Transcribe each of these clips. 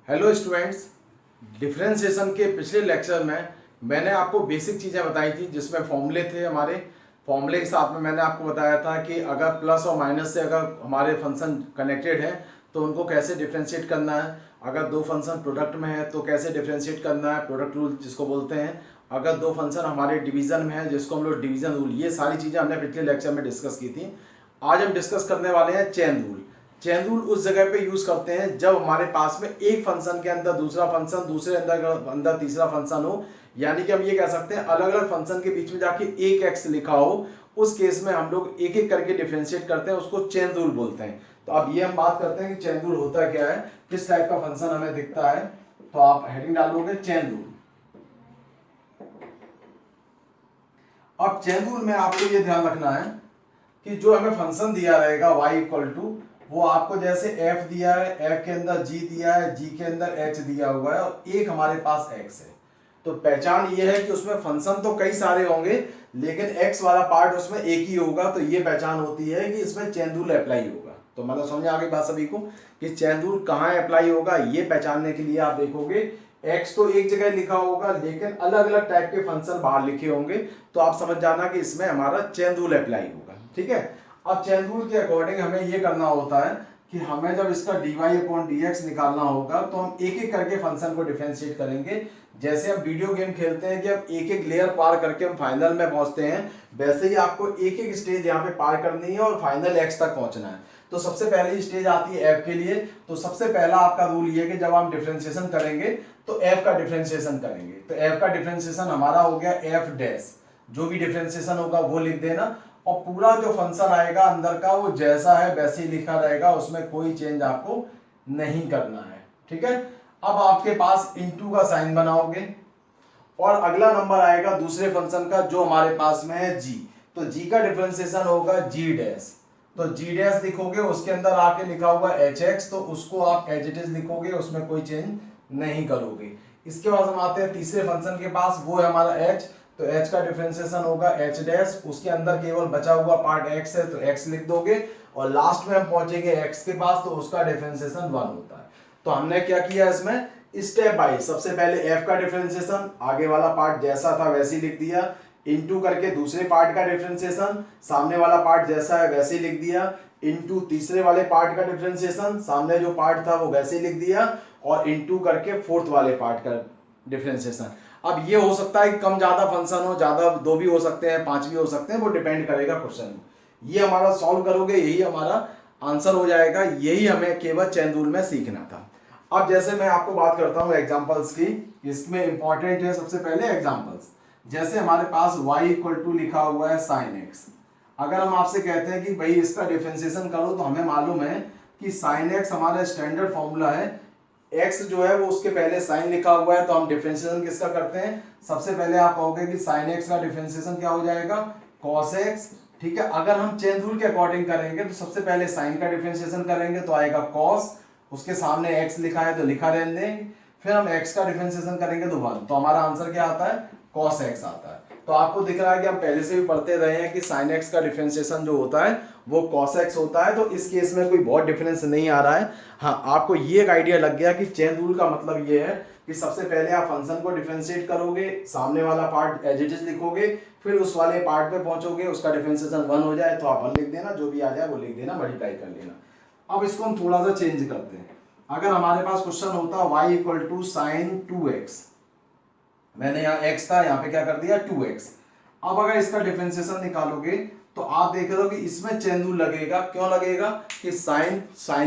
Hello students, differentiation के पिछले lecture में मैंने आपको बेसिक चीज़ें बताई थी जिसमें फॉर्मूले थे हमारे। फॉर्मूले के साथ में मैंने आपको बताया था कि अगर प्लस और माइनस से अगर हमारे फंक्शन कनेक्टेड हैं तो उनको कैसे डिफरेंशिएट करना है। अगर दो फंक्शन प्रोडक्ट में है तो कैसे डिफरेंशिएट करना है, प्रोडक्ट रूल जिसको बोलते हैं। अगर दो फंक्शन हमारे डिवीजन में है जिसको हम लोग डिवीजन रूल, ये सारी चीज़ें हमने पिछले लेक्चर में डिस्कस की थी। आज हम डिस्कस करने वाले हैं चेन रूल। चेन रूल उस जगह पे यूज करते हैं जब हमारे पास में एक फंक्शन के अंदर दूसरा फंक्शन, दूसरे अंदर तीसरा फंक्शन हो। यानी कि हम ये कह सकते हैं अलग अलग फंक्शन के बीच में जाके एक एक्स लिखा हो, उस केस में हम लोग एक एक करके डिफरेंशिएट करते हैं, उसको चेन रूल बोलते हैं। तो अब ये हम बात करते हैं कि चेन रूल होता क्या है, किस टाइप का फंक्शन हमें दिखता है। तो आप हेडिंग डालोगे चेन रूल। अब चेन रूल में आपको ये ध्यान रखना है कि जो हमें फंक्शन दिया रहेगा y इक्वल टू, वो आपको जैसे f दिया है, f के अंदर g दिया है, g के अंदर h दिया हुआ है और एक हमारे पास x है। तो पहचान ये है कि उसमें फंक्शन तो कई सारे होंगे लेकिन x वाला पार्ट उसमें एक ही होगा। तो ये पहचान होती है कि इसमें चेन रूल अप्लाई होगा। तो मतलब समझ आ गई बात सभी को कि चेन रूल कहाँ अप्लाई होगा। ये पहचानने के लिए आप देखोगे x तो एक जगह लिखा होगा लेकिन अलग अलग टाइप के फंक्शन बाहर लिखे होंगे। तो आप समझ जाना कि इसमें हमारा चेन रूल अप्लाई होगा। ठीक है, अब चेन रूल के अकॉर्डिंग हमें ये करना होता है कि हमें जब इसका dy अपॉन dx निकालना होगा तो हम एक एक करके फंक्शन को डिफरेंशिएट करेंगे। जैसे हम वीडियो गेम खेलते हैं कि हम एक एक लेयर पार करके हम फाइनल में पहुंचते हैं, वैसे ही आपको एक एक स्टेज यहाँ पे पार करनी है और फाइनल x तक पहुंचना है। तो सबसे पहली स्टेज आती है f के लिए। तो सबसे पहला आपका रूल ये कि जब हम डिफरेंशिएशन करेंगे तो f का डिफरेंशिएशन करेंगे। तो f का डिफरेंशिएशन हमारा हो गया f डैश, जो भी डिफरेंशिएशन होगा वो लिख देना और पूरा जो फंक्शन आएगा अंदर का वो जैसा है वैसे ही लिखा रहेगा, उसमें कोई चेंज आपको नहीं करना है। ठीक है, अब आपके पास इनटू का साइन बनाओगे और अगला नंबर आएगा दूसरे फंक्शन का जो हमारे पास में है g। तो g का डिफरेंशिएशन होगा g डैश। तो g डैश लिखोगे, उसके अंदर आके लिखा हुआ hx, तो उसको आप एज इट इज लिखोगे, उसमें कोई चेंज नहीं करोगे। इसके बाद हम आते हैं तीसरे फंक्शन के पास, वो है हमारा h। तो h का डिफरेंशिएशन होगा h डैश, उसके अंदर केवल बचा हुआ पार्ट x है तो x लिख दोगे और लास्ट में हम पहुंचेंगे x के पास तो उसका डिफरेंशिएशन 1 होता है। तो हमने क्या किया इसमें, स्टेप बाय सबसे पहले f का डिफरेंशिएशन आगे वाला पार्ट जैसा था वैसे ही लिख दिया, इनटू करके दूसरे पार्ट का डिफरेंशिएशन सामने वाला पार्ट जैसा है वैसे ही लिख दिया, इनटू तीसरे वाले पार्ट का डिफरेंशिएशन सामने जो पार्ट था वो वैसे ही लिख दिया और इनटू करके फोर्थ वाले पार्ट का डिफरेंशिएशन। अब ये हो सकता है कम ज्यादा फंक्शन हो, ज्यादा दो भी हो सकते हैं, पांच भी हो सकते हैं, वो डिपेंड करेगा क्वेश्चन। ये हमारा सॉल्व करोगे यही हमारा आंसर हो जाएगा। यही हमें केवल चेन रूल में सीखना था। अब जैसे मैं आपको बात करता हूं एग्जांपल्स की, इसमें इंपॉर्टेंट है सबसे पहले एग्जांपल्स। जैसे हमारे पास y इक्वल टू लिखा हुआ है sin x। अगर हम आपसे कहते हैं कि भाई इसका डिफरेंशिएशन करो तो हमें मालूम है कि sin x हमारा स्टैंडर्ड फॉर्मूला है। x जो है वो उसके पहले sin लिखा हुआ है तो हम डिफरेंशिएशन किसका करते हैं, सबसे पहले आप कहोगे कि sin x का डिफरेंशिएशन क्या हो जाएगा, cos x। ठीक है, अगर हम चेन रूल के अकॉर्डिंग करेंगे तो सबसे पहले sin का डिफरेंशिएशन करेंगे तो आएगा cos, उसके सामने x लिखा है तो लिखा रहने देंगे, फिर हम x का डिफरेंशिएशन करेंगे तो 1, तो हमारा आंसर क्या आता है, cos x आता है। तो आपको दिख रहा है कि हम पहले से भी पढ़ते रहे हैं कि sin x का डिफरेंशिएशन जो होता है वो cos x होता है। तो इस केस में कोई बहुत डिफरेंस नहीं आ रहा है। हाँ, आपको ये एक आइडिया लग गया कि चेन रूल का मतलब ये है कि सबसे पहले आप फंक्शन को डिफरेंशिएट करोगे, सामने वाला पार्ट एज इट इज लिखोगे, फिर उस वाले पार्ट पे पहुंचोगे, उसका डिफरेंशिएशन 1 हो जाए तो आप 1 लिख देना, जो भी आ जाए वो लिख देना, मल्टीप्लाई कर लेना। अब इसको हम थोड़ा सा चेंज करते हैं। अगर हमारे पास क्वेश्चन होता y equal to sine 2x, मैंने यहाँ x था, यहाँ पे क्या कर दिया 2x। अब अगर इसका डिफरेंशिएशन निकालोगे तो आप देख रहे हो कि इसमें चेन रूल लगेगा। क्यों लगेगा कि साइन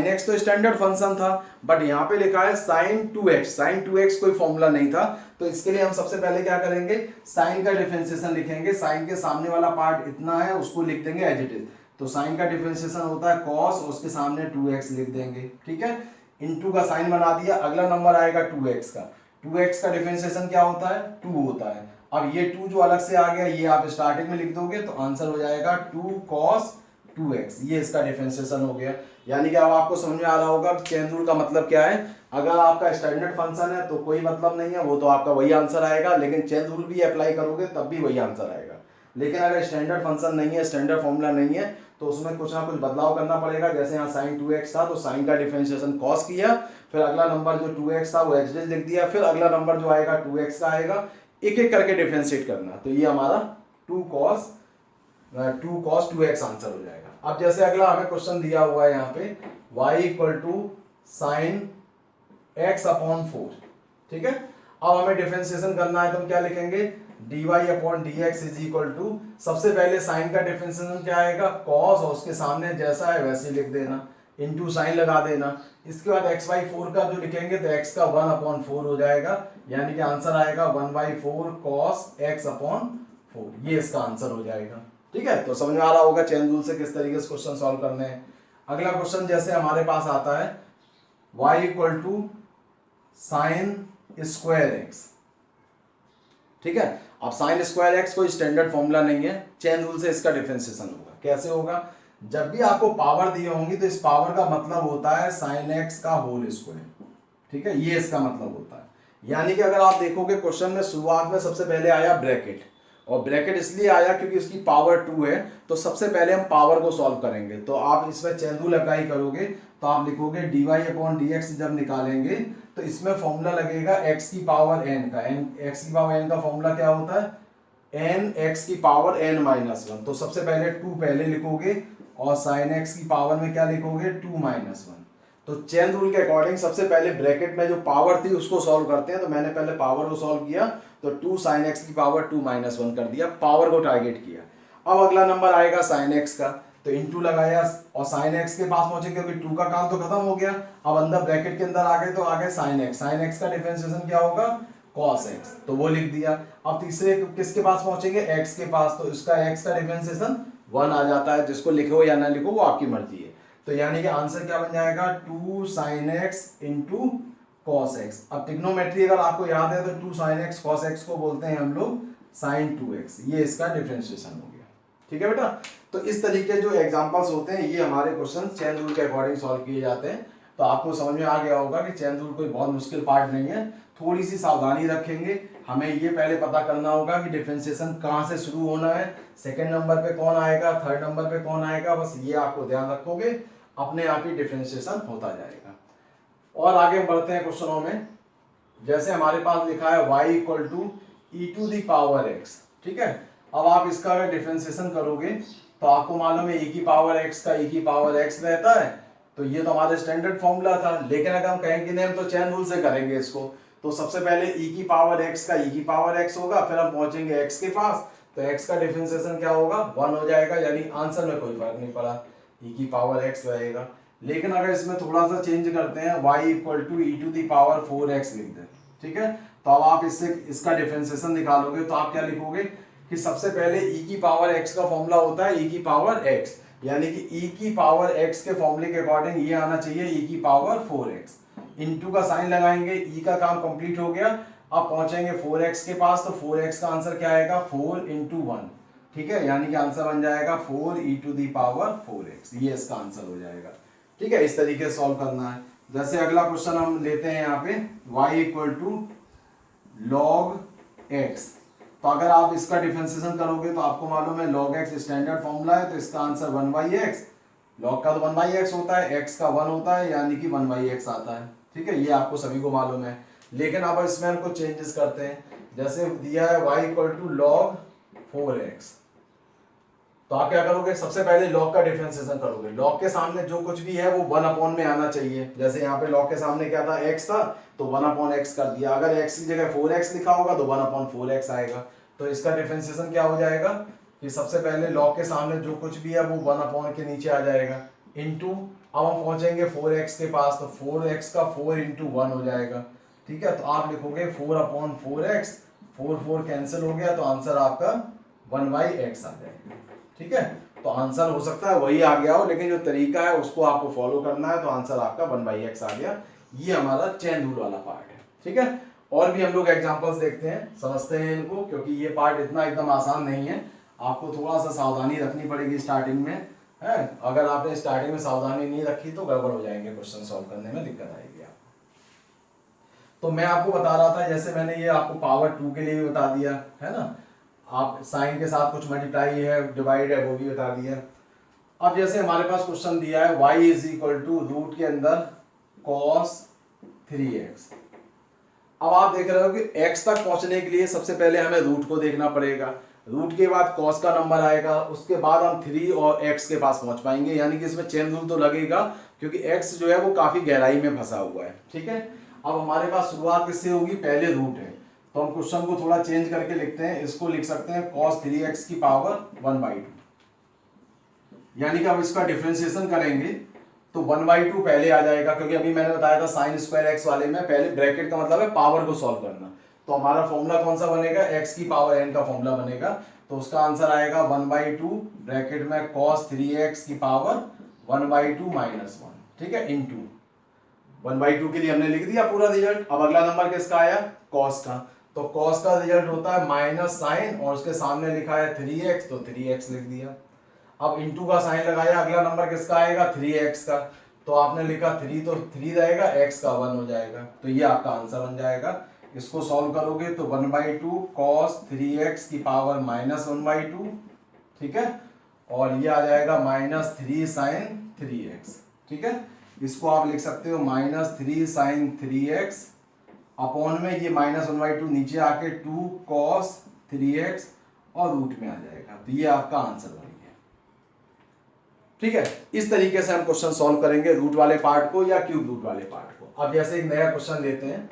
x तो स्टैंडर्ड फंक्शन था, बट यहाँ पे लिखा है साइन 2x। साइन 2x कोई फॉर्मूला नहीं था, तो इसके लिए हम सबसे पहले क्या करेंगे, साइन का डिफरेंशिएशन लिखेंगे। साइन के सामने वाला पार्ट इतना है उसको लिख देंगे एज इट इज। तो साइन का डिफरेंशिएशन होता है cos, उसके सामने 2x लिख देंगे। ठीक है, इनटू का साइन बना दिया, अगला नंबर आएगा 2x का। 2x का डिफरेंशिएशन क्या होता है, 2 होता है। अब ये 2 जो अलग से आ गया ये आप स्टार्टिंग में लिख दोगे तो आंसर हो जाएगा 2 cos 2x। ये इसका डिफरेंशिएशन हो गया। यानी कि अब आपको समझ में आ रहा होगा चेन रूल का मतलब क्या है। अगर आपका स्टैंडर्ड फंक्शन है तो कोई मतलब नहीं है, वो तो आपका वही आंसर आएगा, लेकिन चेन रूल भी अप्लाई करोगे तब भी वही आंसर आएगा। लेकिन अगर स्टैंडर्ड फंक्शन नहीं है, स्टैंडर्ड फॉर्मूला नहीं है, तो उसमें कुछ ना कुछ बदलाव करना पड़ेगा। जैसे यहाँ साइन 2x था तो साइन का डिफरेंशिएशन कॉस किया, फिर अगला नंबर जो 2x था वो एच लिख दिया, फिर अगला नंबर जो आएगा 2x का आएगा, एक एक करके डिफरेंशिएट करना। तो ये हमारा 2 cos 2x आंसर हो जाएगा। अब जैसे अगला हमें क्वेश्चन दिया हुआ है यहाँ पे y equal to sine x upon 4, ठीक है। अब हमें डिफरेंशिएशन करना है तो हम क्या लिखेंगे, dy upon dx is equal to, सबसे पहले साइन का डिफरेंशिएशन क्या आएगा cos, और उसके सामने जैसा है वैसे ही लिख देना, इनटू साइन लगा देना। इसके बाद x/4 का जो लिखेंगे तो x का 1 अपॉन 4 हो जाएगा, यानी कि आंसर आएगा 1/4 cos x अपॉन 4, ये इसका आंसर हो जाएगा। ठीक है, तो समझ में आ रहा होगा चेन रूल से किस तरीके से क्वेश्चन सॉल्व करने हैं। अगला क्वेश्चन जैसे हमारे पास आता है y equal to sine square x, ठीक है। अब साइन स्क्वायर एक्स कोई स्टैंडर्ड फॉर्मूला नहीं है, चेन रूल से इसका डिफरेंशिएशन होगा। कैसे होगा, जब भी आपको पावर दी होंगी तो इस पावर का मतलब होता है साइन एक्स का होल स्क्वायर, ठीक है, ये इसका मतलब होता है। यानी कि अगर आप देखोगे क्वेश्चन में शुरुआत में सबसे पहले आया ब्रैकेट, और ब्रैकेट इसलिए आया क्योंकि इसकी पावर 2 है, तो सबसे पहले हम पावर को सॉल्व करेंगे। तो आप इसमें चेन रूल अप्लाई करोगे तो आप लिखोगे dy अपॉन dx जब निकालेंगे तो इसमें फॉर्मूला लगेगा x की पावर n का, x की पावर n का फॉर्मूला क्या होता है n x की पावर n माइनस 1। तो सबसे पहले 2 पहले लिखोगे और साइन x की पावर में क्या लिखोगे 2 माइनस 1। तो चेन रूल के अकॉर्डिंग सबसे पहले ब्रैकेट में जो पावर थी उसको सॉल्व करते हैं। तो मैंने पहले पावर को सॉल्व किया तो 2 साइन एक्स की पावर 2 माइनस 1 कर दिया, पावर को टारगेट किया। अब अगला नंबर आएगा साइन एक्स का, तो इनटू लगाया और साइन एक्स के पास पहुंचे क्योंकि 2 का काम तो खत्म हो गया। अब अंदर ब्रैकेट के अंदर आ गए तो आ गए साइन एक्स का डिफरेंशिएशन क्या होगा cos x, तो वो लिख दिया। अब तीसरे किसके पास पहुंचेंगे x के पास, तो इसका x का डिफरेंशिएशन 1 आ जाता है, जिसको लिखो या ना लिखो वो आपकी मर्जी है। तो यानी कि आंसर क्या बन जाएगा 2 sin x into cos x। अब ट्रिग्नोमेट्री अगर आपको याद है तो 2 sin x cos x को बोलते हैं हम लोग sin 2x, ये इसका डिफरेंशिएशन हो गया। ठीक है बेटा, तो इस तरीके जो एग्जांपल्स होते हैं ये हमारे क्वेश्चन चेन रूल के अकॉर्डिंग सॉल्व किए जाते हैं। तो आपको समझ में आ गया होगा कि चेन रूल कोई बहुत मुश्किल पार्ट नहीं है, थोड़ी सी सावधानी रखेंगे। हमें ये पहले पता करना होगा कि डिफरेंशिएशन कहाँ से शुरू होना है, सेकंड नंबर पे कौन आएगा, थर्ड नंबर पे कौन आएगा, बस ये आपको ध्यान रखोगे, अपने आप ही डिफरेंशिएशन होता जाएगा। और आगे बढ़ते हैं क्वेश्चनों में। जैसे हमारे पास लिखा है y equal to e to the power x, ठीक है। अब आप इसका अगर डिफरेंशिएशन करोगे तो आपको मालूम है e की पावर x का e की पावर x रहता है, तो ये तो हमारे स्टैंडर्ड फॉर्मूला था। लेकिन अगर हम कहेंगे नहीं हम तो चेन रूल से करेंगे इसको, तो सबसे पहले e की पावर x का e की पावर x होगा, फिर हम पहुंचेंगे x के पास, तो x का डिफरेंशिएशन क्या होगा 1 हो जाएगा, यानी आंसर में कोई फर्क नहीं पड़ा, e की पावर x रहेगा। लेकिन अगर इसमें थोड़ा सा चेंज करते हैं y equal to e to the power 4x लिख दें, ठीक है। तो अब आप इससे इसका डिफरेंशिएशन निकालोगे तो आप क्या लिखोगे कि सबसे पहले e की पावर x का फॉर्मूला होता है e की पावर x, यानी कि e की पावर x के फॉर्मूले के अकॉर्डिंग ये आना चाहिए e की पावर 4x। इनटू का साइन लगाएंगे, e का काम कंप्लीट हो गया। अब पहुंचेंगे 4x के पास, तो 4x का आंसर क्या आएगा 4 इंटू 1, ठीक है, यानी कि आंसर बन जाएगा 4 ई टू दी पावर 4x, ये इसका आंसर हो जाएगा। ठीक है, इस तरीके से सॉल्व करना है। जैसे अगला क्वेश्चन हम लेते हैं यहाँ पे y equal to log x, तो अगर आप इसका डिफरेंशिएशन करोगे तो आपको मालूम है log x स्टैंडर्ड फॉर्मूला है, तो इसका आंसर 1/x, log का तो 1/x होता है, x का 1 होता है, यानी कि 1/x आता है। ठीक है, ये आपको सभी को मालूम है। लेकिन अब इसमें हम कुछ चेंजेस करते हैं। जैसे दिया है y equal to log 4x, तो आप क्या करोगे सबसे पहले log का डिफरेंशिएशन करोगे। log के सामने जो कुछ भी है वो 1 अपॉन में आना चाहिए। जैसे यहाँ पे log के सामने क्या था x था, तो 1 अपॉन x कर दिया। अगर x की जगह 4x लिखा होगा तो 1 अपॉन 4x आएगा। तो इसका डिफरेंशिएशन क्या हो जाएगा कि सबसे पहले log के सामने जो कुछ भी है वो 1 अपॉन के नीचे आ जाएगा, इनटू अब हम पहुंचेंगे 4x के पास, तो 4x का 4 इंटू 1 हो जाएगा। ठीक है, तो आप लिखोगे 4 अपॉन 4x, 4 कैंसिल हो गया, तो आंसर आपका 1/x आ जाएगा। ठीक है, तो आंसर हो सकता है वही आ गया हो, लेकिन जो तरीका है उसको आपको फॉलो करना है, तो आंसर आपका 1/x आ गया। ये हमारा चेन रूल वाला पार्ट है। ठीक है, और भी हम लोग एग्जांपल्स देखते हैं, समझते हैं इनको, क्योंकि ये पार्ट इतना एकदम आसान नहीं है, आपको थोड़ा सा सावधानी रखनी पड़ेगी स्टार्टिंग में है। अगर आपने स्टार्टिंग में सावधानी नहीं रखी तो गड़बड़ हो जाएंगे, क्वेश्चन सॉल्व करने में दिक्कत आएगी आपको। तो मैं आपको बता रहा था, जैसे मैंने ये आपको पावर 2 के लिए भी बता दिया है ना, आप साइन के साथ कुछ मल्टीप्लाई है डिवाइड है वो भी बता दिया। अब जैसे हमारे पास क्वेश्चन दिया है y is equal to root के अंदर cos 3x। अब आप देख रहे हो कि x तक पहुंचने के लिए सबसे पहले हमें रूट को देखना पड़ेगा, रूट के बाद cos का नंबर आएगा, उसके बाद हम 3 और x के पास पहुंच पाएंगे, यानी कि इसमें चेन रूल तो लगेगा क्योंकि x जो है वो काफी गहराई में फंसा हुआ है। ठीक है, अब हमारे पास शुरुआत किससे होगी, पहले रूट है, तो हम क्वेश्चन को थोड़ा चेंज करके लिखते हैं, इसको लिख सकते हैं cos 3x की पावर 1/2, यानी कि अब इसका डिफरेंशिएशन करेंगे तो 1/2 पहले आ जाएगा, क्योंकि अभी मैंने बताया था साइन स्क्वायर एक्स वाले में पहले ब्रैकेट का मतलब है पावर को सॉल्व करना, तो हमारा फॉर्मूला कौन सा बनेगा, x की पावर n का फॉर्मूला बनेगा, तो उसका आंसर आएगा 1/2 ब्रैकेट में cos 3x की पावर 1/2 माइनस 1, ठीक है, इनटू 1/2 के लिए हमने लिख दिया पूरा रिजल्ट। अब अगला नंबर किसका आया, cos का, तो cos का रिजल्ट होता है माइनस साइन और उसके सामने लिखा है 3x, तो 3x लिख दिया। अब इनटू का साइन लगाया, अगला नंबर किसका आएगा, 3x का, तो आपने लिखा 3 तो 3 रहेगा, x का 1 हो जाएगा, तो ये आपका आंसर बन जाएगा। इसको सॉल्व करोगे तो 1/2 cos 3x की पावर माइनस 1/2, ठीक है, और ये आ जाएगा माइनस 3 साइन 3x, ठीक है, इसको आप लिख सकते हो माइनस 3 साइन 3x अपॉन में ये माइनस 1/2 नीचे आके 2 cos 3x और रूट में आ जाएगा, तो ये आपका आंसर बन गया। ठीक है, इस तरीके से हम क्वेश्चन सॉल्व करेंगे रूट वाले पार्ट को या क्यूब रूट वाले पार्ट को। अब जैसे एक नया क्वेश्चन लेते हैं,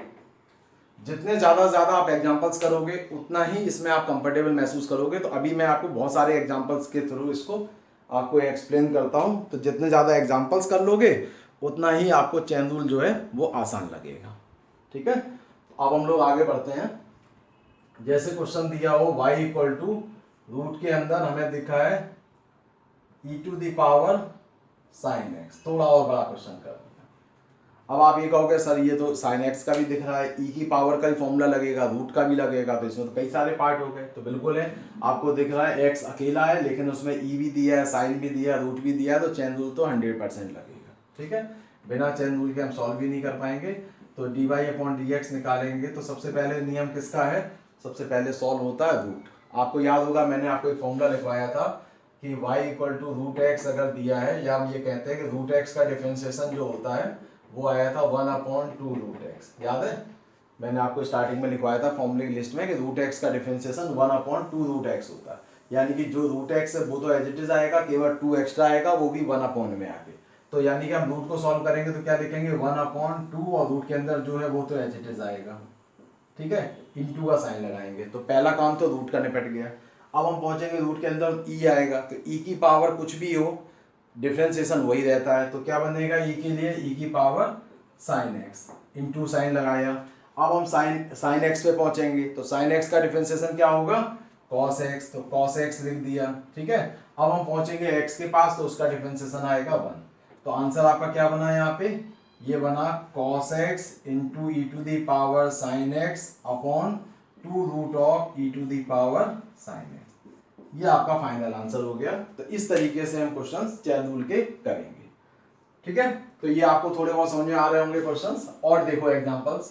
जितने ज्यादा आप एग्जांपल्स करोगे उतना ही इसमें आप कंफर्टेबल महसूस करोगे, तो अभी मैं आपको बहुत सारे एग्जांपल्स के थ्रू इसको आपको एक्सप्लेन करता हूं, तो जितने ज्यादा एग्जांपल्स कर लोगे उतना ही आपको चेन रूल जो है वो आसान लगेगा। ठीक है, अब हम लोग आगे बढ़ते हैं। जैसे क्वेश्चन दिया हो y इक्वल टू रूट के अंदर हमें दिखा है e to the power sine x, थोड़ा और बड़ा क्वेश्चन कर दिया। अब आप ये कहोगे सर ये तो साइन x का भी दिख रहा है, e की पावर का ही फॉर्मूला लगेगा, रूट का भी लगेगा, तो इसमें तो कई सारे पार्ट हो गए, तो बिल्कुल है, आपको दिख रहा है x अकेला है लेकिन उसमें e भी दिया है, साइन भी दिया है, रूट भी दिया है, तो चेन रूल तो 100% लगेगा। ठीक है, बिना चेन रूल के हम सॉल्व भी नहीं कर पाएंगे, तो dy अपॉन dx निकालेंगे, तो सबसे पहले नियम किसका है, सबसे पहले सॉल्व होता है रूट। आपको याद होगा मैंने आपको एक फॉर्मूला लिखवाया था कि y equal to root x अगर दिया है, या हम ये कहते हैं कि रूट एक्स का डिफरेंशिएशन जो होता है वो आया था 1/2 रूट एक्स, याद है मैंने आपको स्टार्टिंग में लिखवाया था फॉर्मूले की लिस्ट में कि रूट एक्स का डिफरेंशिएशन 1/2 रूट एक्स होता है, यानी कि जो रूट एक्स है वो तो एज इट इज आएगा, केवल 2 एक्स्ट्रा आएगा, वो भी 1 में आके, तो यानी कि हम रूट को सॉल्व करेंगे तो क्या लिखेंगे 1/2 और रूट के अंदर जो है वो तो एज इट इज आएगा, ठीक है, इनटू का साइन लगाएंगे, तो पहला काम तो रूट का निपट गया। अब हम पहुंचेंगे रूट के अंदर e आएगा, तो e की पावर कुछ भी हो डिफरेंशिएशन वही रहता है, तो क्या बनेगा e के लिए e की power sine x into sine लगाया। अब हम साइन x पे पहुंचेंगे, तो साइन x का डिफरेंशिएशन क्या होगा cos x, तो cos x लिख दिया। ठीक है, अब हम पहुंचेंगे x के पास, तो उसका डिफरेंशिएशन आएगा 1, तो आंसर आपका क्या बना यहाँ पे, ये बना cos x into e to the power sine x upon 2 root of e to the power sine x, ये आपका फाइनल आंसर हो गया। तो इस तरीके से हम क्वेश्चंस चेन रूल के करेंगे। ठीक है, तो ये आपको थोड़े बहुत समझ में आ रहे होंगे क्वेश्चंस। और देखो एग्जांपल्स,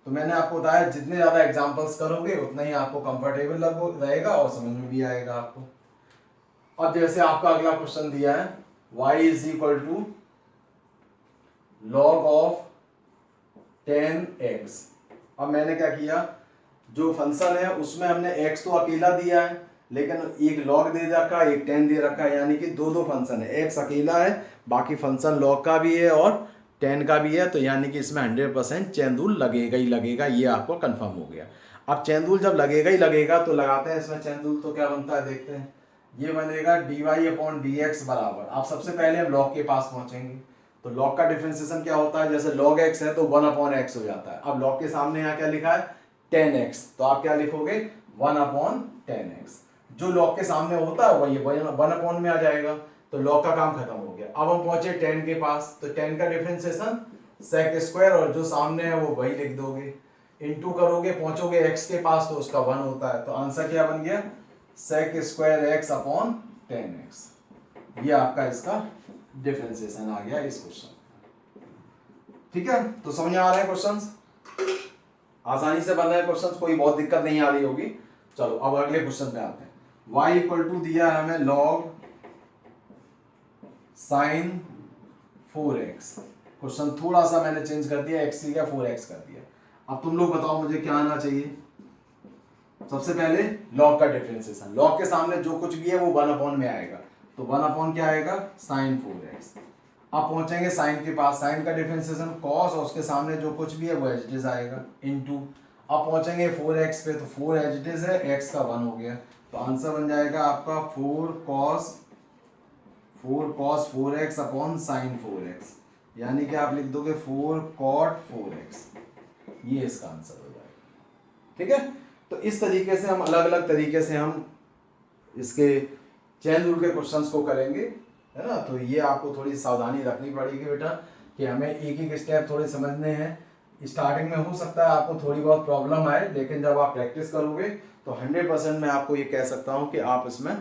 तो मैंने आपको बताया जितने ज्यादा एग्जांपल्स करोगे उतना ही आपको कंफर्टेबल रहेगा और समझ में भी आएगा आपको। अब जैसे आपका अगला क्वेश्चन दिया है y is equal to log of 10x। अब मैंने क्या किया, जो फंक्शन है उसमें हमने x तो अकेला दिया है, लेकिन एक log दे रखा है, एक 10 दे रखा है, यानी कि दो फंक्शन है, x अकेला है, बाकी फंक्शन log का भी है और 10 का भी है, तो यानी कि इसमें 100% चेन रूल लगेगा ही लगेगा, ये आपको कंफर्म हो गया। अब चेन रूल जब लगेगा ही लगेगा तो लगाते हैं इसमें चेन रूल, तो क्या बनता है देखते हैं। ये बनेगा dy अपॉन dx बराबर, आप सबसे पहले हम log के पास पहुंचेंगे, तो log का डिफरेंशिएशन क्या होता है, जैसे log x है तो 1/x हो जाता है। अब log के सामने यहाँ क्या लिखा है 10x, तो आप क्या लिखोगे 1/10x, जो log के सामने होता है वही 1 में आ जाएगा, तो log का काम खत्म हो गया। अब हम पहुंचे 10 के पास, तो 10 का डिफरेंशिएशन sec स्क्वायर और जो सामने है वो वही लिख दोगे, इनटू करोगे पहुंचोगे x के पास तो उसका 1 होता है, तो आंसर क्या बन गया sec square x upon 10x, ये आपका इसका डिफरेंशिएशन आ गया इस क्वेश्चन। ठीक है, तो समझ आ रहे हैं क्वेश्चंस, आसानी से बन रहे हैं क्वेश्चंस, कोई बहुत दिक्कत नहीं आ रही होगी। चलो अब अगले क्वेश्चन पे आते हैं। y इक्वल टू दिया है हमें log साइन 4x। क्वेश्चन थोड़ा सा मैंने चेंज कर दिया, x की जगह 4x कर दिया। अब तुम लोग बताओ मुझे क्या आना चाहिए। सबसे पहले लॉग का डिफरेंशिएशन, लॉग के सामने जो कुछ भी है वो 1 में आएगा, तो 1 क्या आएगा, साइन 4x। अब पहुंचेंगे साइन के पास, साइन का डिफरेंशिएशन कॉस और उसके सामने जो कुछ भी है वो एज इट इज आएगा इनटू। अब पहुंचेंगे 4x पे, तो 4 एज इट इज है, x का 1 हो गया, तो आंसर बन जाएगा आपका 4 cos 4x upon sine 4x, यानी कि आप लिख दोगे 4 cot 4x, ये इसका आंसर हो जाएगा। ठीक है, तो इस तरीके से हम अलग अलग तरीके से हम इसके चेन रूल के क्वेश्चंस को करेंगे, है ना। तो ये आपको थोड़ी सावधानी रखनी पड़ेगी बेटा, कि हमें एक एक स्टेप थोड़े समझने हैं। स्टार्टिंग में हो सकता है आपको थोड़ी बहुत प्रॉब्लम आए, लेकिन जब आप प्रैक्टिस करोगे तो 100% मैं आपको ये कह सकता हूँ कि आप इसमें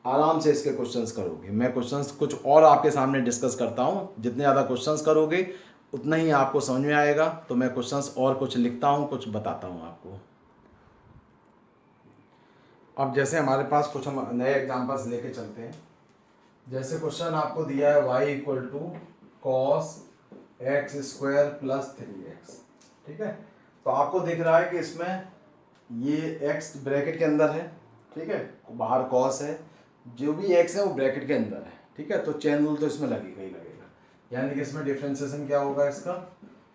आराम से इसके क्वेश्चंस करोगे। मैं क्वेश्चंस कुछ और आपके सामने डिस्कस करता हूँ, जितने ज़्यादा क्वेश्चंस करोगे उतना ही आपको समझ में आएगा। तो मैं क्वेश्चंस और कुछ लिखता हूँ, कुछ बताता हूँ आपको। अब जैसे हमारे पास कुछ हम नए एग्जांपल्स लेके चलते हैं। जैसे क्वेश्चन आपको दिया है y equal to cos x square plus 3x। ठीक है, तो आपको दिख रहा है कि इसमें ये x ब्रैकेट के अंदर है, ठीक है, बाहर कॉस है, जो भी x है वो ब्रैकेट के अंदर है। ठीक है, तो चेन रूल तो इसमें लगेगा ही लगेगा, यानी कि इसमें डिफरेंशिएशन क्या होगा इसका।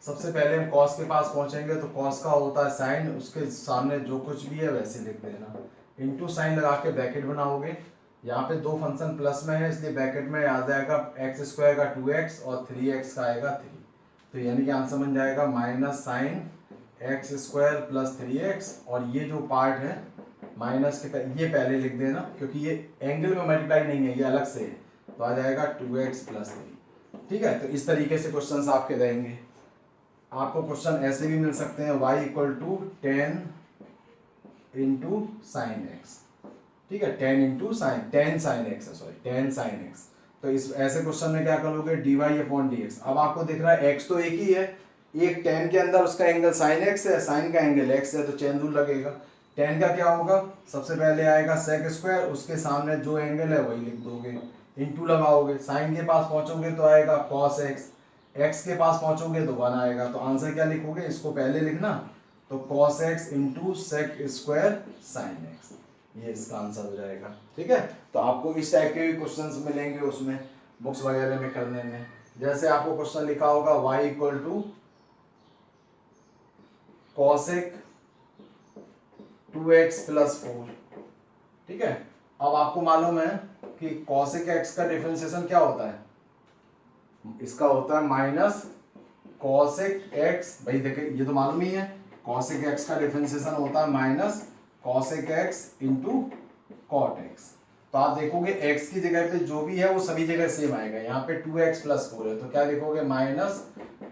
सबसे पहले हम कॉस के पास पहुंचेंगे, तो कॉस का होता है साइन, उसके सामने जो कुछ भी है वैसे लिख देना, इनटू साइन लगा के ब्रैकेट बनाओगे। यहाँ पे दो फंक्शन प्लस में है, इसलिए ब्रैकेट में आ जाएगा एक्स स्क्वायर का 2x और 3x का आएगा 3, तो यानी कि आंसर बन जाएगा minus sine x square plus 3x, और ये जो पार्ट है माइनस के ये पहले लिख देना, क्योंकि ये एंगल में मल्टीप्लाई नहीं है, ये अलग से है, तो आ जाएगा 2x प्लस 3। ठीक है, तो इस तरीके से क्वेश्चन आपके रहेंगे। आपको क्वेश्चन ऐसे भी मिल सकते हैं, y equal to 10 into sine x. ठीक है, 10 इंटू साइन 10 साइन एक्स है, सॉरी 10 साइन एक्स। तो इस ऐसे क्वेश्चन में क्या करोगे, d y upon d x. अब आपको दिख रहा है x तो एक ही है, एक 10 के अंदर उसका एंगल साइन एक्स है, साइन का एंगल x है, तो चेन रूल लगेगा। 10 का क्या होगा, सबसे पहले आएगा सेक स्क्वायर, उसके सामने जो एंगल है वही लिख दोगे, इंटू लगाओगे, साइन के पास पहुंचोगे तो आएगा कॉस एक्स, एक्स के पास पहुंचोगे तो 1 आएगा, तो आंसर क्या लिखोगे, इसको पहले लिखना, तो cos x into sec square sine x, ये इसका आंसर हो जाएगा। ठीक है, तो आपको इस टाइप के भी क्वेश्चंस मिलेंगे उसमें बुक्स वगैरह में करने में। जैसे आपको क्वेश्चन लिखा होगा y equal to cosec 2x plus 4। ठीक है, अब आपको मालूम है कि कॉसेक x का डिफरेंशिएशन क्या होता है, इसका होता है माइनस कॉसेक x। भाई देखिए ये तो मालूम ही है, कॉसेक x का डिफरेंशिएशन होता है minus cosec x into cot x. तो आप देखोगे x की जगह पे जो भी है वो सभी जगह सेम आएगा, यहाँ पे 2x प्लस 4 है, तो क्या लिखोगे, minus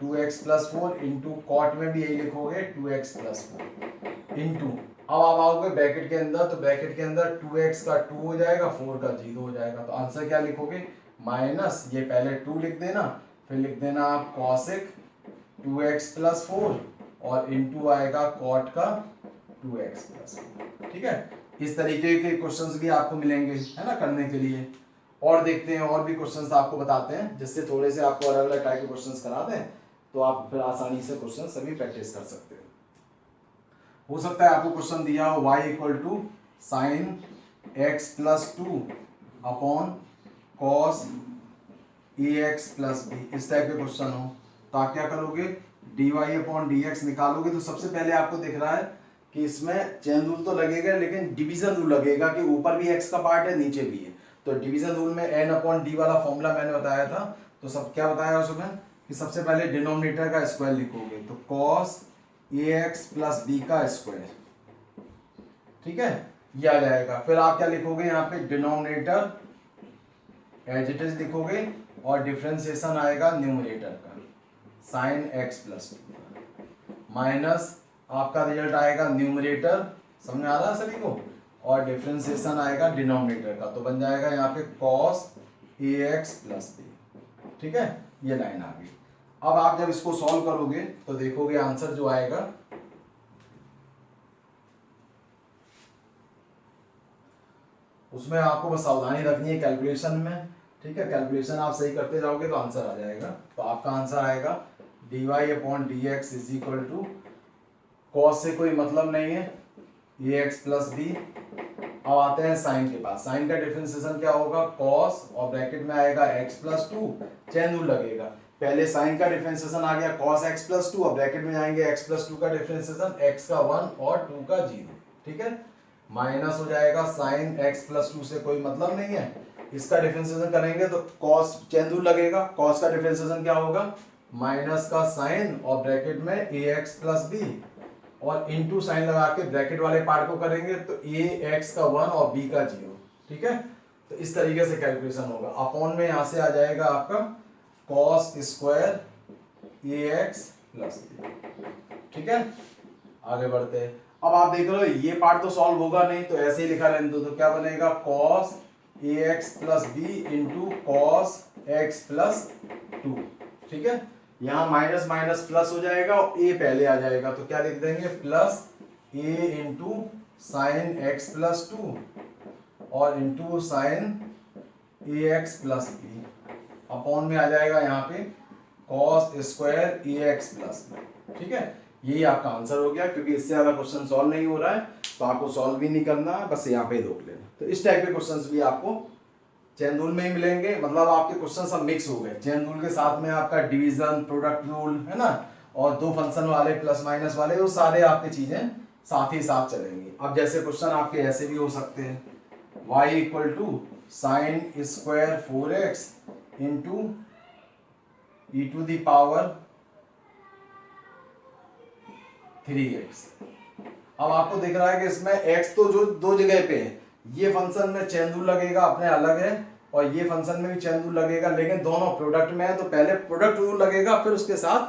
2x plus 4 into cot में भी यही लिखोगे 2x प्लस 4 इंटू, अब आप आओगे ब्रैकेट के अंदर, तो ब्रैकेट के अंदर 2x का 2 हो जाएगा, 4 का 0 हो जाएगा, तो आंसर क्या लिखोगे, माइनस ये पहले 2 लिख देना, फिर लिख देना आप कॉसेक 2x प्लस 4 और इंटू आएगा कॉट का 2x प्लस 4। ठीक है, इस तरीके के क्वेश्चंस भी आपको मिलेंगे, है ना, करने के लिए। और देखते हैं और भी क्वेश्चंस आपको बताते हैं, जिससे थोड़े से आपको अलग अलग टाइप के क्वेश्चंस करा दें, तो आप फिर आसानी से क्वेश्चन सभी प्रैक्टिस कर सकते हैं। हो सकता है आपको क्वेश्चन दिया हो y equal to sine x plus 2 upon cos a x plus b, इस टाइप के क्वेश्चन हो, तो आप क्या करोगे, d y upon d x निकालोगे। तो सबसे पहले आपको दिख रहा है कि इसमें चेन रूल तो लगेगा, लेकिन डिवीजन रूल लगेगा कि ऊपर भी x का पार्ट है नीचे भी है। तो डिवीजन रूल में n अपॉन डी वाला फॉर्मूला मैंने बताया था, तो सब क्या बताया उसमें कि सबसे पहले डिनोमिनेटर का स्क्वायर लिखोगे, तो cos ax प्लस बी का स्क्वायर। ठीक है, ये आ जाएगा। फिर आप क्या लिखोगे, यहाँ पे डिनोमिनेटर एज इट इज लिखोगे, और डिफरेंशिएशन आएगा न्यूमरेटर का साइन x प्लस 2 माइनस आपका रिजल्ट आएगा न्यूमरेटर, समझ में आ रहा है सभी को, और डिफरेंशिएशन आएगा डिनोमिनेटर का, तो बन जाएगा यहाँ पे cos ax प्लस b। ठीक है, ये लाइन आ गई। अब आप जब इसको सॉल्व करोगे तो देखोगे आंसर जो आएगा, उसमें आपको बस सावधानी रखनी है कैलकुलेशन में। ठीक है, कैलकुलेशन आप सही करते जाओगे तो आंसर आ जाएगा। तो आपका आंसर आएगा dy/dx is equal to, cos से कोई मतलब नहीं है, ax प्लस बी। अब आते हैं साइन के पास। साइन का डिफरेंशिएशन क्या होगा, कॉस और ब्रैकेट में आएगा x plus two, chain rule लगेगा। पहले साइन का डिफरेंशिएशन आ गया cos x प्लस टू, और ब्रैकेट में जाएंगे x प्लस टू का डिफरेंशिएशन, x का 1 और 2 का 0। ठीक है, माइनस हो जाएगा साइन x प्लस टू से कोई मतलब नहीं है, इसका डिफरेंशिएशन करेंगे तो cos, चैन रूल लगेगा, cos का डिफरेंशिएशन क्या होगा, माइनस का साइन और ब्रैकेट में ax प्लस बी, और इनटू साइन लगा के ब्रैकेट वाले पार्ट को करेंगे तो ax का 1 और b का 0। ठीक है, तो इस तरीके से कैलकुलेशन होगा। अपॉन में यहां से आ जाएगा आपका cos square ax plus b। ठीक है, आगे बढ़ते हैं। अब आप देख रहे हो ये पार्ट तो सॉल्व होगा नहीं, तो ऐसे ही लिखा रहने दो, तो क्या बनेगा cos ax plus b into cos x plus 2। ठीक है, यहाँ माइनस माइनस प्लस हो जाएगा और a पहले आ जाएगा, तो क्या लिख देंगे, plus a into sine x plus 2 और into sine ax plus b, upon में आ जाएगा यहाँ पे cos square ax plus b। ठीक है, यही आपका आंसर हो गया, क्योंकि इससे ज्यादा क्वेश्चन सॉल्व नहीं हो रहा है तो आपको सॉल्व भी नहीं करना है, बस यहाँ पे रोक लेना। तो इस टाइप के क्वेश्चंस भी आपको चेन रूल में ही मिलेंगे, मतलब आपके क्वेश्चन सब मिक्स हो गए। चेन रूल के साथ में आपका डिवीजन, प्रोडक्ट रूल है ना, और दो फंक्शन वाले प्लस माइनस वाले, वो सारे आपकी चीजें साथ ही साथ चलेंगी। अब जैसे क्वेश्चन आपके ऐसे भी हो सकते हैं, y equal to sine square 4x into e to the power 3x। अब आपको दिख रहा है कि इसमें x तो जो दो जगह पे है, ये फंक्शन में चेन रूल लगेगा अपने अलग है, और ये फंक्शन में भी चेन रूल लगेगा, लेकिन दोनों प्रोडक्ट में है तो पहले प्रोडक्ट रूल लगेगा फिर उसके साथ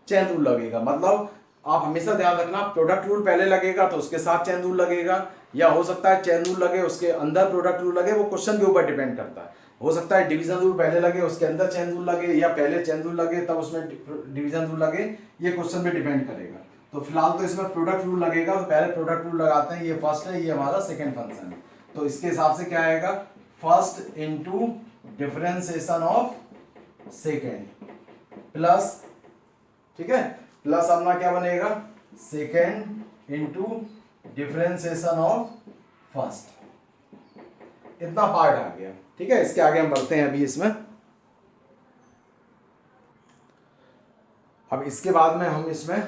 चेन रूल लगेगा। मतलब आप हमेशा ध्यान रखना, प्रोडक्ट रूल पहले लगेगा तो उसके साथ चेन रूल लगेगा, या हो सकता है चेन रूल लगे उसके अंदर प्रोडक्ट रूल लगे, वो क्वेश्चन के ऊपर डिपेंड करता है। हो सकता है डिवीजन रूल पहले लगे उसके अंदर चेन रूल लगे, या पहले चेन रूल लगे तब उसमें डिवीजन रूल लगे, ये क्वेश्चन पे डिपेंड करेगा। तो फिलहाल तो इसमें प्रोडक्ट रूल लगेगा, तो पहले प्रोडक्ट रूल लगाते हैं। ये फर्स्ट है, ये हमारा सेकंड फंक्शन है, तो इसके हिसाब से क्या आएगा, first into differentiation of second plus, ठीक है, प्लस अपना क्या बनेगा, second into differentiation of first. इतना पार्ट आ गया। ठीक है, इसके आगे हम बढ़ते हैं अभी इसमें। अब इसके बाद में हम इसमें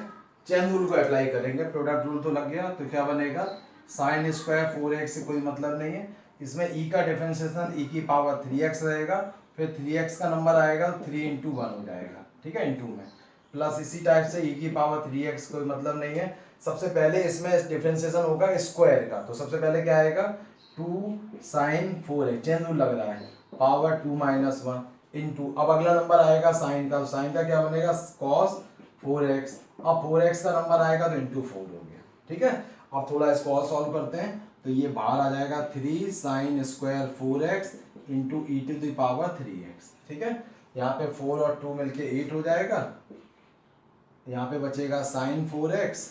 चेन रूल को अप्लाई करेंगे। प्रोडक्ट रूल तो लग गया, तो क्या बनेगा, साइन स्क्वायर 4x से कोई मतलब नहीं है, इसमें e का डिफरेंशिएशन e की पावर 3x रहेगा, फिर 3x का नंबर आएगा 3 इंटू 1 हो जाएगा। ठीक है, इंटू में प्लस इसी टाइप से e की पावर 3x कोई मतलब नहीं है। सबसे पहले इसमें डिफरेंशिएशन होगा स्क्वायर का, तो सबसे पहले क्या आएगा, 2 साइन 4x, चेन रूल लग रहा है, पावर 2 माइनस 1 इंटू, अब अगला नंबर आएगा साइन का, तो साइन का क्या बनेगा, cos 4x, अब 4x का नंबर आएगा तो इंटू 4 हो गया। ठीक है, अब थोड़ा इसको और सॉल्व करते हैं, तो ये बाहर आ जाएगा 3 sine square 4x into e to the power 3x। ठीक है, यहाँ पे 4 और 2 मिलके 8 हो जाएगा, यहाँ पे बचेगा साइन 4x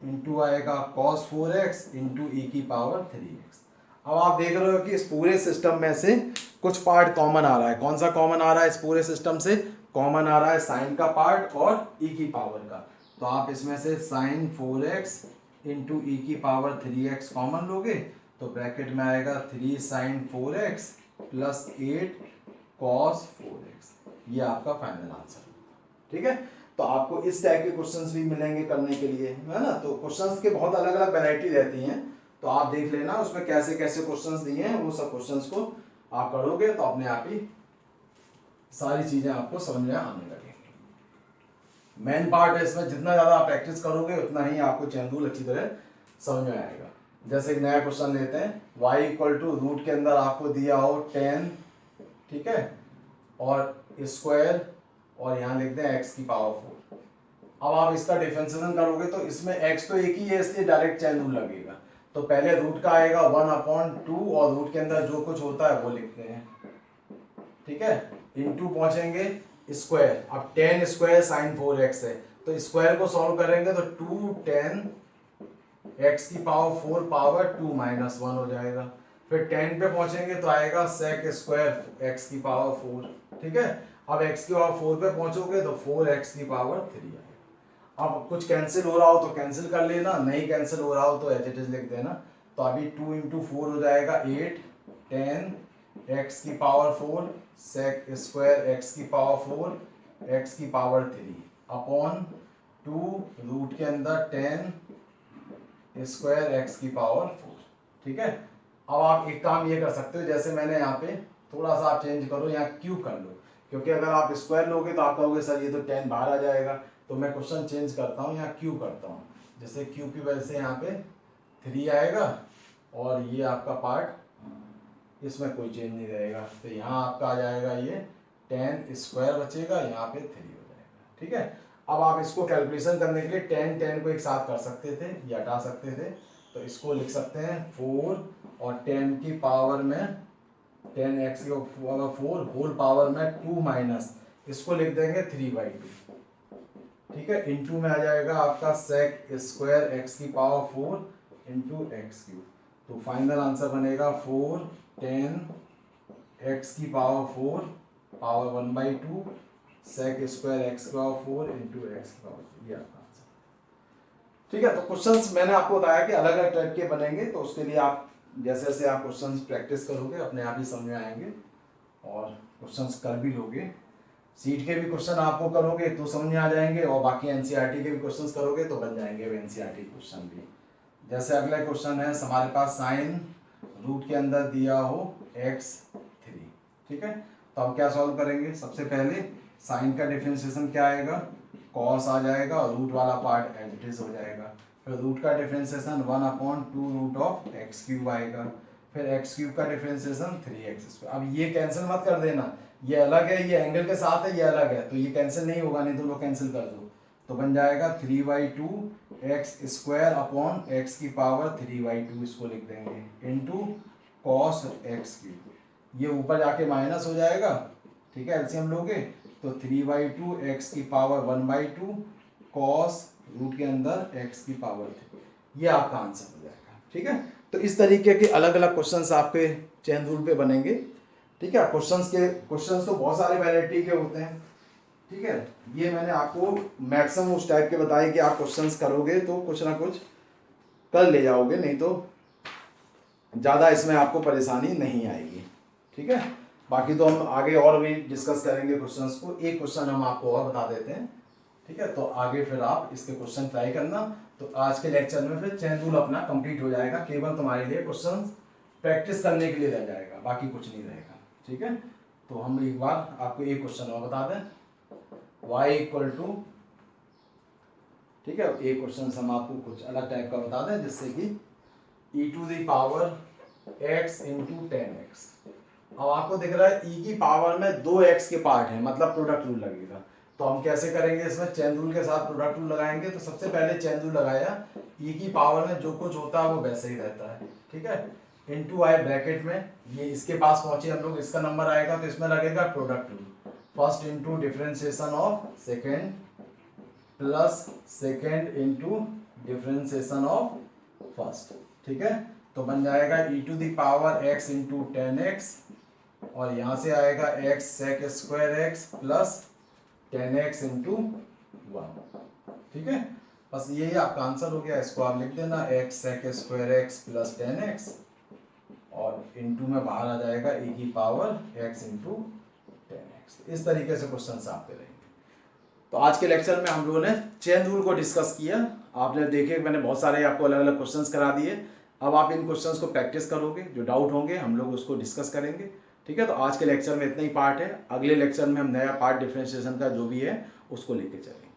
इंटू आएगा cos 4x इंटू ई की पावर 3x। अब आप देख रहे हो कि इस पूरे सिस्टम में से कुछ पार्ट कॉमन आ रहा है। कौन सा कॉमन आ रहा है इस पूरे सिस्टम से, कॉमन आ रहा है साइन का पार्ट और e की पावर का। तो आप इसमें से साइन 4x इंटू ई की पावर 3x कॉमन लोगे, तो ब्रैकेट में आएगा 3 sign 4x plus 8 cos 4x। ये आपका फाइनल आंसर। ठीक है, तो आपको इस टाइप के क्वेश्चंस भी मिलेंगे करने के लिए, है ना। तो क्वेश्चंस के बहुत अलग अलग वैरायटी रहती हैं, तो आप देख लेना उसमें कैसे कैसे क्वेश्चंस दिए हैं, वो सब क्वेश्चंस को आप करोगे तो अपने आप ही सारी चीजें आपको समझ में आने लगेंगी। मेन पार्ट है इसमें, जितना ज्यादा आप प्रैक्टिस करोगे उतना ही आपको चेन रूल अच्छी तरह समझ में आएगा। जैसे एक नया क्वेश्चन लेते हैं, y इक्वल टू रूट के अंदर आपको दिया हो 10, ठीक है, और स्क्वायर, और यहाँ लिख दें x की पावर 4। अब आप इसका डिफरेंशिएशन करोगे तो इसमें x तो एक ही है, इसलिए डायरेक्ट चेन रूल लगेगा। तो पहले रूट का आएगा 1/2, और रूट के अंदर जो कुछ होता है वो लिखते हैं। ठीक है, इनटू पहुंचेंगे स्क्वायर, अब 10 स्क्वायर साइन 4x है, तो स्क्वायर को सॉल्व करेंगे तो 2 10 x की पावर 4 पावर 2 माइनस 1 हो जाएगा। फिर 10 पे पहुंचेंगे तो आएगा sec स्क्वायर x की पावर 4, ठीक है। अब x की पावर 4 पे पहुंचोगे तो 4x की पावर 3 आएगा। अब कुछ कैंसिल हो रहा हो तो कैंसिल कर लेना, नहीं कैंसिल हो रहा हो तो एज इट इज लिख देना। तो अभी 2 इंटू 4 हो जाएगा 8, 10 x की पावर 4 sec स्क्वायर x की पावर 4 x की पावर 3 अपॉन 2 रूट के अंदर 10 स्क्वायर x की पावर 4, ठीक है। अब आप एक काम ये कर सकते हो, जैसे मैंने यहाँ पे थोड़ा सा आप चेंज करो, यहाँ क्यूब कर लो, क्योंकि अगर आप स्क्वायर लोगे तो आप कहोगे सर ये तो 10 बाहर आ जाएगा। तो मैं क्वेश्चन चेंज करता हूँ, यहाँ क्यूब करता हूँ, जैसे क्यूब की वजह से यहाँ पे 3 आएगा और ये आपका पार्ट इसमें कोई चेंज नहीं रहेगा। तो यहाँ आपका आ जाएगा ये 10 स्क्वायर बचेगा, यहाँ पे 3 हो जाएगा, ठीक है। अब आप इसको कैलकुलेशन करने के लिए 10 को एक साथ कर सकते थे या हटा सकते थे, तो इसको लिख सकते हैं 4 और 10 की पावर में 10x की पावर 4 होल पावर में 2 माइनस इसको लिख देंगे 3/2, ठीक है। इनटू में आ जाएगा आपका sec स्क्वायर x की पावर 4 इंटू एक्स क्यूब। तो फाइनल आंसर बनेगा 4 10 x की power 4 power 1/2 sec square x की पावर 4 इंटू एक्स की पावर 4, ये आपका आंसर, ठीक है। तो क्वेश्चंस मैंने आपको बताया कि अलग अलग टाइप के बनेंगे, तो उसके लिए आप जैसे जैसे आप क्वेश्चंस प्रैक्टिस करोगे अपने आप ही समझ में आएंगे और क्वेश्चंस कर भी लोगे। सीट के भी क्वेश्चन आपको करोगे तो समझ में आ जाएंगे और बाकी एनसीईआरटी के भी क्वेश्चंस करोगे तो बन जाएंगे एनसीईआरटी क्वेश्चन भी। जैसे अगला क्वेश्चन है हमारे पास साइन रूट के अंदर दिया हो x3, ठीक है। तो अब क्या सॉल्व करेंगे, सबसे पहले साइन का डिफरेंशिएशन क्या आएगा, कॉस आ जाएगा और रूट वाला पार्ट एज इट इज हो जाएगा। फिर रूट का डिफरेंशिएशन 1/2 रूट ऑफ x³ आएगा। फिर x³ का डिफरेंशिएशन 3x²। अब ये कैंसिल मत कर देना, ये अलग है, ये एंगल के साथ है, ये अलग है, तो ये कैंसिल नहीं होगा, नहीं तो लोग कैंसिल कर दो। तो बन जाएगा 3/2 x² अपॉन x की पावर 3/2 इसको लिख देंगे इंटू कॉस x³। ये ऊपर जाके माइनस हो जाएगा, ठीक है, एलसीएम लोगे तो 3/2 x की पावर 1/2 कॉस रूट के अंदर x की पावर 3, ये आपका आंसर हो जाएगा, ठीक है। तो इस तरीके के अलग अलग क्वेश्चंस आपके चेन रूल पे बनेंगे, ठीक है। क्वेश्चंस तो बहुत सारे वैरायटी के होते हैं, ठीक है। ये मैंने आपको मैक्सिमम उस टाइप के बताए कि आप क्वेश्चंस करोगे तो कुछ ना कुछ कर ले जाओगे, नहीं तो ज़्यादा इसमें आपको परेशानी नहीं आएगी, ठीक है। बाकी तो हम आगे और भी डिस्कस करेंगे क्वेश्चंस को। एक क्वेश्चन हम आपको और बता देते हैं, ठीक है। तो आगे फिर आप इसके क्वेश्चन ट्राई करना। तो आज के लेक्चर में फिर चेन रूल अपना कंप्लीट हो जाएगा, केवल तुम्हारे लिए क्वेश्चन प्रैक्टिस करने के लिए रह जाएगा, बाकी कुछ नहीं रहेगा, ठीक है। तो हम एक बार आपको एक क्वेश्चन और बता दें, y इक्वल टू, ठीक है, एक क्वेश्चन हम आपको कुछ अलग टाइप का बता दें जिससे कि e⁻x इंटू 10x। अब आपको दिख रहा है e की पावर में 2x के पार्ट है, मतलब प्रोडक्ट रूल लगेगा। तो हम कैसे करेंगे, इसमें चेन रूल के साथ प्रोडक्ट रूल लगाएंगे। तो सबसे पहले चेन रूल लगाया, e की पावर में जो कुछ होता है वो वैसे ही रहता है, ठीक है। इंटू आई ब्रैकेट में ये इसके पास पहुंचे हम लोग, इसका नंबर आएगा तो इसमें लगेगा product rule, first into differentiation of second plus second into differentiation of first, ठीक है। तो बन जाएगा e⁻x इंटू 10x और यहाँ से आएगा x sec square x plus 10x into 1, ठीक है। बस यही आपका आंसर हो गया। इसको आप लिख देना x sec square x plus 10x और इंटू में बाहर आ जाएगा e⁻x इंटू 10x। इस तरीके से क्वेश्चन आते रहेंगे। तो आज के लेक्चर में हम लोगों ने चेन रूल को डिस्कस किया। आपने देखे मैंने बहुत सारे आपको अलग अलग क्वेश्चंस करा दिए। अब आप इन क्वेश्चंस को प्रैक्टिस करोगे, जो डाउट होंगे हम लोग उसको डिस्कस करेंगे, ठीक है। तो आज के लेक्चर में इतना ही पार्ट है, अगले लेक्चर में हम नया पार्ट डिफरेंशिएशन का जो भी है उसको लेके चलेंगे।